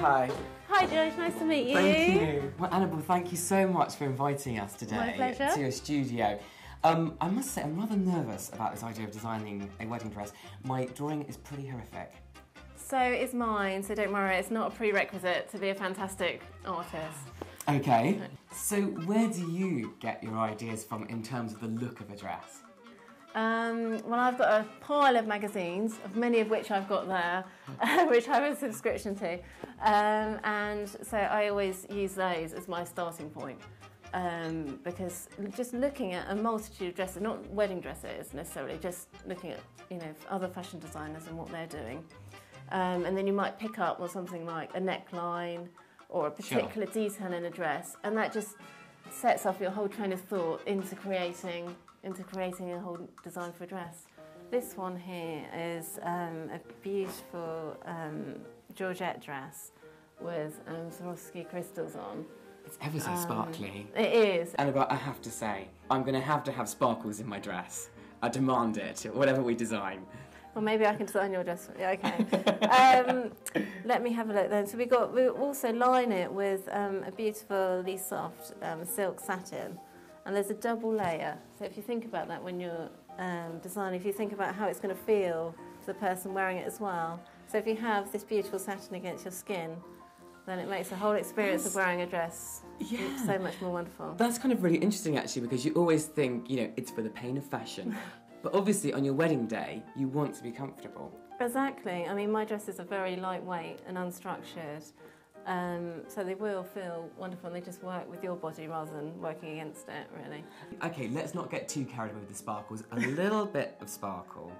Hi. Hi George, nice to meet you. Thank you. Well, Annabelle, thank you so much for inviting us today My pleasure. to your studio. I must say, I'm rather nervous about this idea of designing a wedding dress. My drawing is pretty horrific. So is mine, so don't worry, it's not a prerequisite to be a fantastic artist. Okay. So where do you get your ideas from in terms of the look of a dress? Well, I've got a pile of magazines, of many of which I've got there, which I have a subscription to. And so I always use those as my starting point. Because just looking at a multitude of dresses, not wedding dresses necessarily, just looking at, other fashion designers and what they're doing. And then you might pick up on something like a neckline or a particular detail in a dress, and that just sets off your whole train of thought into creating a whole design for a dress. This one here is a beautiful Georgette dress with Swarovski crystals on. It's ever so sparkly. It is. Annabelle, I have to say, I'm going to have sparkles in my dress. I demand it, whatever we design. Well, maybe I can design your dress. Yeah, okay. Let me have a look then. So we also line it with a beautifully soft silk satin, and there's a double layer. So if you think about that when you're designing, if you think about how it's going to feel to the person wearing it as well. So if you have this beautiful satin against your skin, then it makes the whole experience of wearing a dress so much more wonderful. That's kind of really interesting actually, because you always think, it's for the pain of fashion. But obviously on your wedding day, you want to be comfortable. Exactly. I mean, my dresses are very lightweight and unstructured, so they will feel wonderful and they just work with your body rather than working against it, really. Okay, let's not get too carried away with the sparkles. A little bit of sparkle.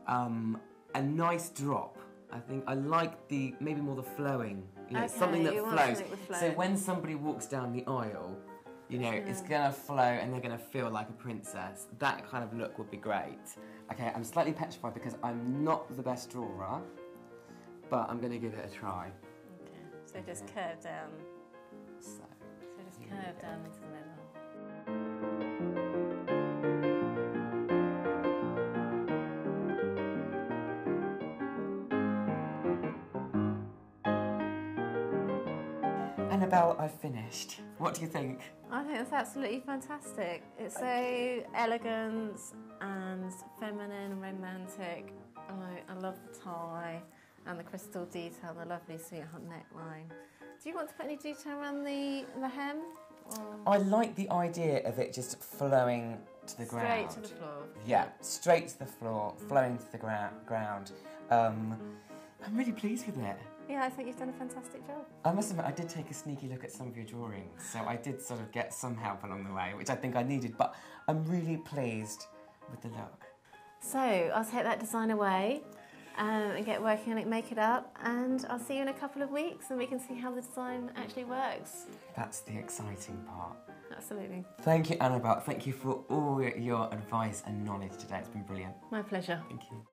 A nice drop. I think I like maybe more the flowing, something that flows. So when somebody walks down the aisle, it's going to flow and they're going to feel like a princess. That kind of look would be great. Okay, I'm slightly petrified because I'm not the best drawer, but I'm going to give it a try. Okay, so just curve down. So just curve down into the middle. Annabelle, I've finished. What do you think? I think it's absolutely fantastic. It's so elegant and feminine and romantic. I love the tie and the crystal detail, the lovely sweetheart neckline. Do you want to put any detail around the hem? I like the idea of it just flowing to the ground. Straight to the floor. Yeah, straight to the floor, flowing to the ground. I'm really pleased with it. Yeah, I think you've done a fantastic job. I must admit, I did take a sneaky look at some of your drawings, so I did sort of get some help along the way, which I think I needed, but I'm really pleased with the look. So, I'll take that design away and get working on it, make it up, and I'll see you in a couple of weeks and we can see how the design actually works. That's the exciting part. Absolutely. Thank you, Annabelle. Thank you for all your advice and knowledge today. It's been brilliant. My pleasure. Thank you.